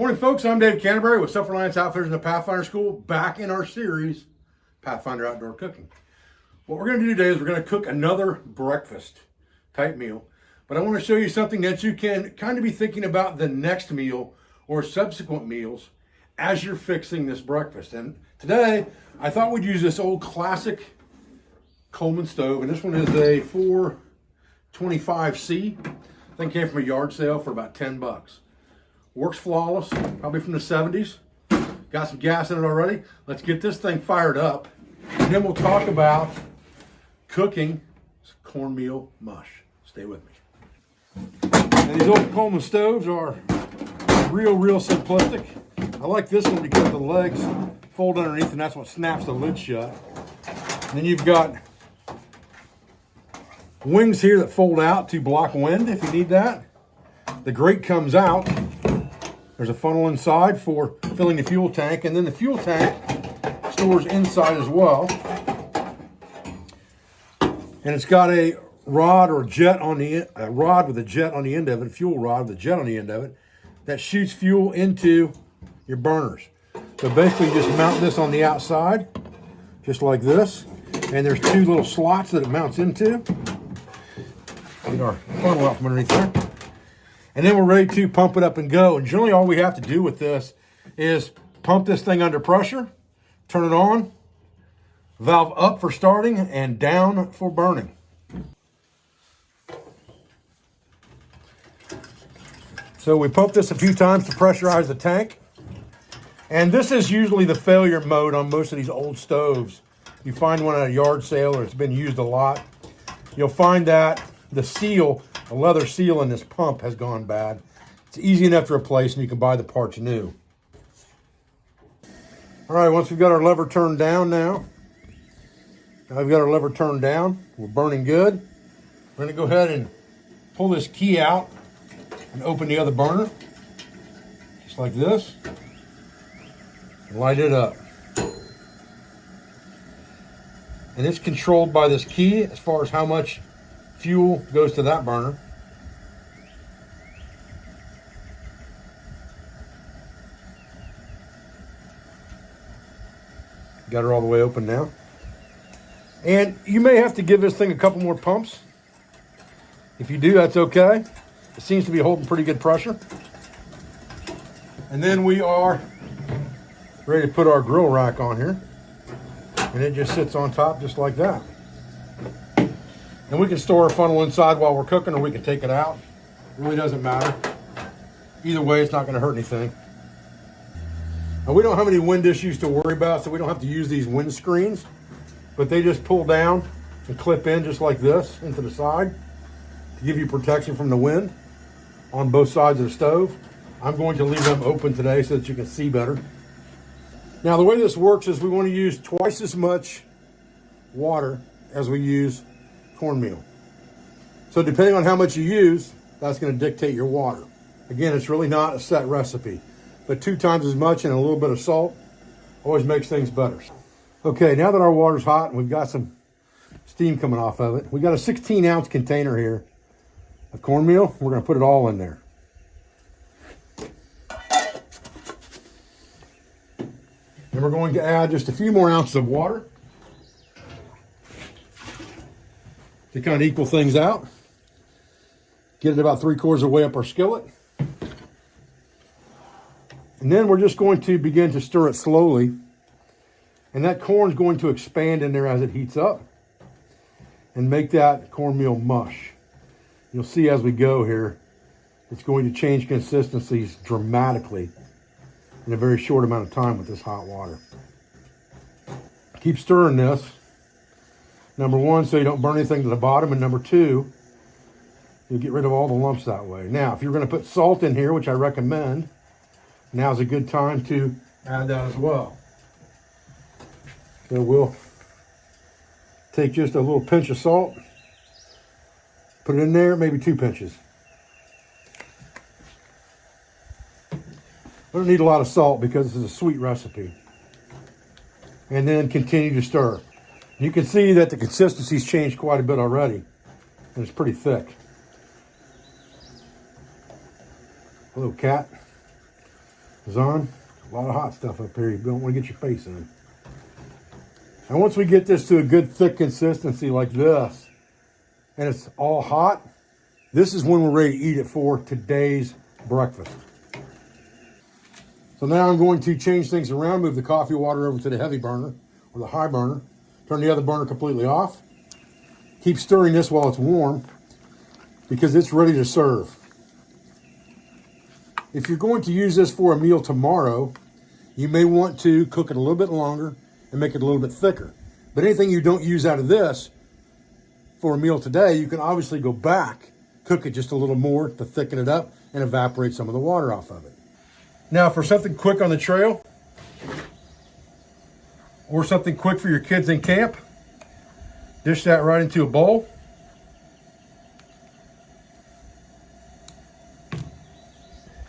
Morning, folks. I'm Dave Canterbury with Self-Reliance Outfitters in the Pathfinder School, back in our series, Pathfinder Outdoor Cooking. What we're going to do today is we're going to cook another breakfast type meal, but I want to show you something that you can kind of be thinking about the next meal or subsequent meals as you're fixing this breakfast. And today, I thought we'd use this old classic Coleman stove, and this one is a 425C. I think it came from a yard sale for about 10 bucks. Works flawless, probably from the 70s. Got some gas in it already. Let's get this thing fired up, and then we'll talk about cooking cornmeal mush. Stay with me. And these old Coleman stoves are real simplistic. I like this one because the legs fold underneath, and that's what snaps the lid shut. And then you've got wings here that fold out to block wind if you need that. The grate comes out. There's a funnel inside for filling the fuel tank, and then the fuel tank stores inside as well. And it's got a rod or jet on the rod with a jet on the end of it, a fuel rod with a jet on the end of it, that shoots fuel into your burners. So basically, you just mount this on the outside, just like this, and there's two little slots that it mounts into. Get our funnel out from underneath there. And then we're ready to pump it up and go. And generally all we have to do with this is pump this thing under pressure, turn it on, valve up for starting and down for burning. So we pump this a few times to pressurize the tank. And this is usually the failure mode on most of these old stoves. You find one at a yard sale or it's been used a lot, you'll find that the seal, the leather seal in this pump has gone bad. It's easy enough to replace, and you can buy the parts new. All right, once we've got our lever turned down now, we've got our lever turned down, we're burning good. We're gonna go ahead and pull this key out and open the other burner, just like this, and light it up. And it's controlled by this key as far as how much fuel goes to that burner. Got her all the way open now. And you may have to give this thing a couple more pumps. If you do, that's okay. It seems to be holding pretty good pressure. And then we are ready to put our grill rack on here. And it just sits on top just like that. And we can store our funnel inside while we're cooking, or we can take it out. It really doesn't matter. Either way, it's not going to hurt anything. Now, we don't have any wind issues to worry about, so we don't have to use these wind screens. But they just pull down and clip in just like this into the side to give you protection from the wind on both sides of the stove. I'm going to leave them open today so that you can see better. Now, the way this works is we want to use twice as much water as we use cornmeal. So depending on how much you use, that's going to dictate your water. Again, it's really not a set recipe, but 2 times as much and a little bit of salt always makes things better. Okay, now that our water's hot and we've got some steam coming off of it, we've got a 16-ounce container here of cornmeal. We're going to put it all in there. And we're going to add just a few more ounces of water to kind of equal things out. Get it about 3/4 of the way up our skillet. And then we're just going to begin to stir it slowly. And that corn is going to expand in there as it heats up and make that cornmeal mush. You'll see as we go here, it's going to change consistencies dramatically in a very short amount of time with this hot water. Keep stirring this. Number 1, so you don't burn anything to the bottom, and number 2, you'll get rid of all the lumps that way. Now, if you're going to put salt in here, which I recommend, now's a good time to add that as well. So we'll take just a little pinch of salt, put it in there, maybe 2 pinches. We don't need a lot of salt because this is a sweet recipe. And then continue to stir. You can see that the consistency's changed quite a bit already, and it's pretty thick. Hello, cat. is on. A lot of hot stuff up here. You don't want to get your face in. And once we get this to a good thick consistency like this, and it's all hot, this is when we're ready to eat it for today's breakfast. So now I'm going to change things around, move the coffee water over to the heavy burner or the high burner, turn the other burner completely off. Keep stirring this while it's warm because it's ready to serve. If you're going to use this for a meal tomorrow, you may want to cook it a little bit longer and make it a little bit thicker. But anything you don't use out of this for a meal today, you can obviously go back, cook it just a little more to thicken it up and evaporate some of the water off of it. Now for something quick on the trail, or something quick for your kids in camp, dish that right into a bowl.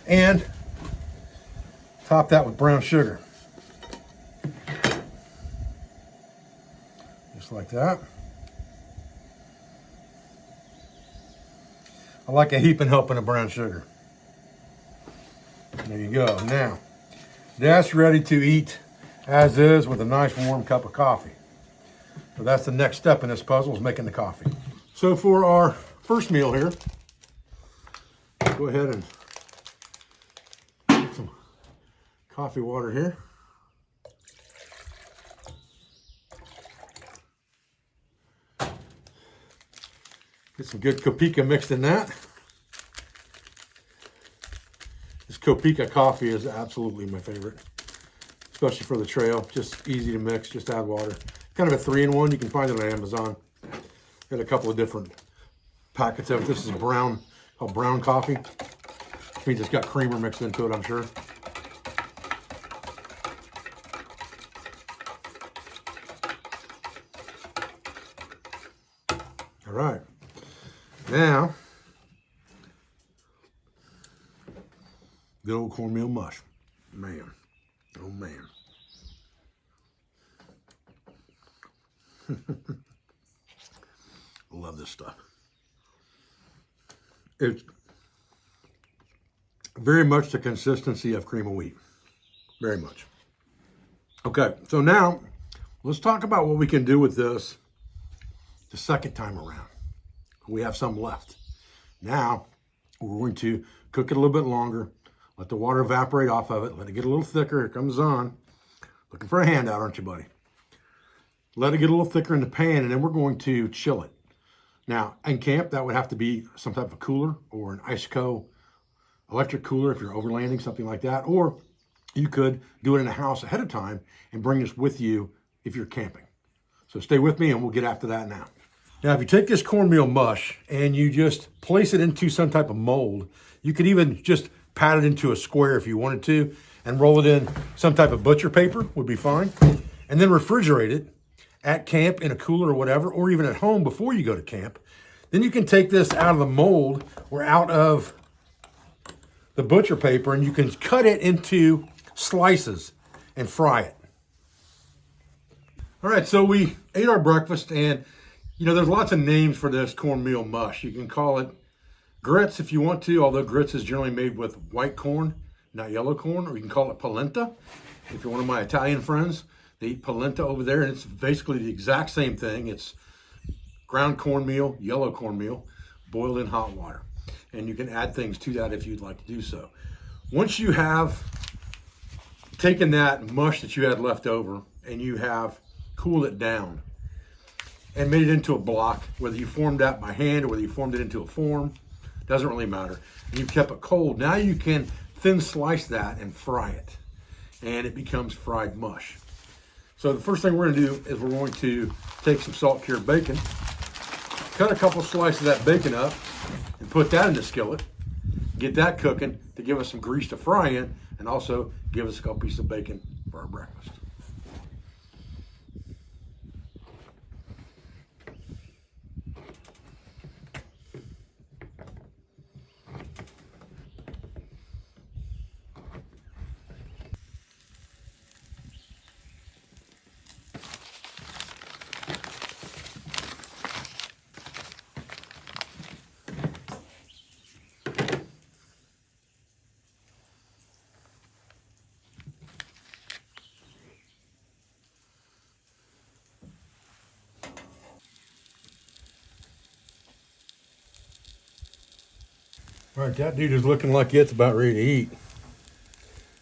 And top that with brown sugar. Just like that. I like a heaping helping of brown sugar. There you go. Now, that's ready to eat as is with a nice warm cup of coffee. So that's the next step in this puzzle, is making the coffee. So for our first meal here, go ahead and put some coffee water here. Get some good Kopika mixed in that. This Kopika coffee is absolutely my favorite, especially for the trail. Just easy to mix, just add water. Kind of a 3-in-1. You can find it on Amazon. Got a couple of different packets of it. This is brown, called brown coffee. Which means it's got creamer mixed into it, I'm sure. All right. Now, good old cornmeal mush. Man, oh man. Love this stuff. It's very much the consistency of cream of wheat. Very much. Okay, so now let's talk about what we can do with this the second time around. We have some left. Now, we're going to cook it a little bit longer, let the water evaporate off of it, let it get a little thicker. Here comes on. Looking for a handout, aren't you, buddy? Let it get a little thicker in the pan, and then we're going to chill it. Now, in camp, that would have to be some type of cooler or an Iceco electric cooler if you're overlanding, something like that. Or you could do it in a house ahead of time and bring this with you if you're camping. So stay with me, and we'll get after that now. Now, if you take this cornmeal mush and you just place it into some type of mold, you could even just pat it into a square if you wanted to and roll it in some type of butcher paper would be fine. And then refrigerate it at camp in a cooler or whatever, or even at home before you go to camp. Then you can take this out of the mold or out of the butcher paper and you can cut it into slices and fry it. All right, so we ate our breakfast, and you know, there's lots of names for this cornmeal mush. You can call it grits if you want to, although grits is generally made with white corn, not yellow corn, or you can call it polenta. If you're one of my Italian friends, they eat polenta over there, and it's basically the exact same thing. It's ground cornmeal, yellow cornmeal, boiled in hot water. And you can add things to that if you'd like to do so. Once you have taken that mush that you had left over and you have cooled it down and made it into a block, whether you formed that by hand or whether you formed it into a form, doesn't really matter. And you've kept it cold. Now you can thin slice that and fry it, and it becomes fried mush. So the first thing we're going to do is we're going to take some salt cured bacon, cut a couple slices of that bacon up, and put that in the skillet. Get that cooking to give us some grease to fry in, and also give us a couple pieces of bacon for our breakfast. All right, that dude is looking like it's about ready to eat.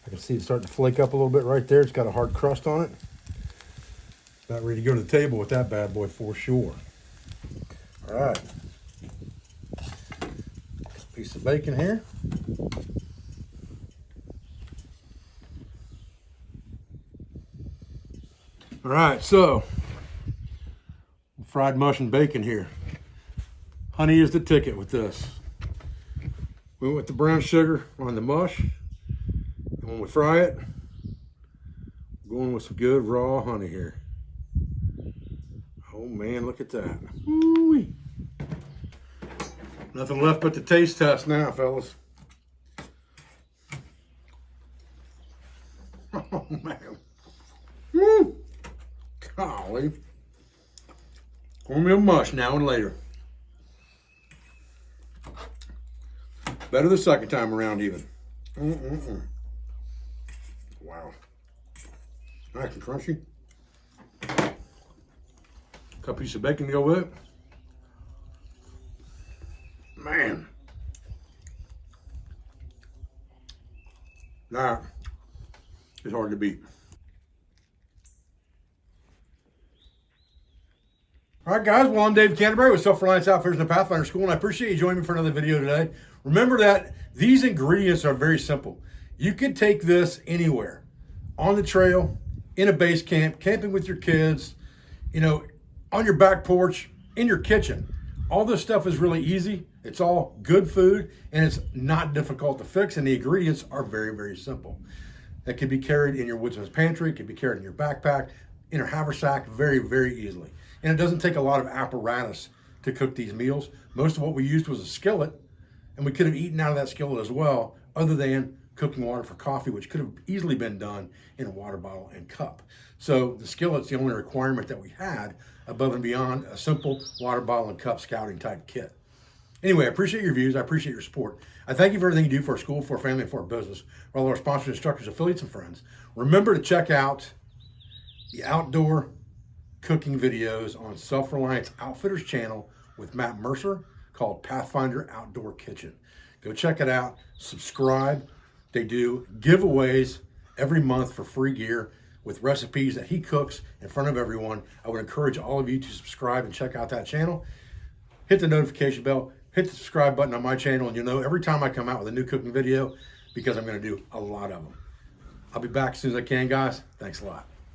I can see it starting to flake up a little bit right there. It's got a hard crust on it. About ready to go to the table with that bad boy for sure. All right. Piece of bacon here. All right, so fried mush and bacon here. Honey is the ticket with this. We went with the brown sugar on the mush. And when we fry it, we're going with some good raw honey here. Oh man, look at that. Ooh-wee. Nothing left but the taste test now, fellas. Oh man. Woo! Golly. Cornmeal mush now and later. Better the second time around even. Wow. Nice and crunchy. Cut a piece of bacon to go with it. Man. That is hard to beat. All right, guys. Well, I'm Dave Canterbury with Self-Reliance Outfitters in the Pathfinder School, and I appreciate you joining me for another video today. Remember that these ingredients are very simple. You can take this anywhere, on the trail, in a base camp, camping with your kids, you know, on your back porch, in your kitchen. All this stuff is really easy. It's all good food, and it's not difficult to fix, and the ingredients are very, very simple. That can be carried in your woodsman's pantry, it can be carried in your backpack, in your haversack, very, very easily. And it doesn't take a lot of apparatus to cook these meals. Most of what we used was a skillet, and we could have eaten out of that skillet as well, other than cooking water for coffee, which could have easily been done in a water bottle and cup. So the skillet's the only requirement that we had above and beyond a simple water bottle and cup scouting type kit. Anyway, I appreciate your views. I appreciate your support. I thank you for everything you do for our school, for our family, and for our business, for all our sponsors, instructors, affiliates, and friends. Remember to check out the outdoor cooking videos on Self-Reliance Outfitters channel with Matt Mercer called Pathfinder Outdoor Kitchen. Go check it out. Subscribe. They do giveaways every month for free gear with recipes that he cooks in front of everyone. I would encourage all of you to subscribe and check out that channel. Hit the notification bell, hit the subscribe button on my channel, and you'll know every time I come out with a new cooking video because I'm going to do a lot of them. I'll be back as soon as I can, guys. Thanks a lot.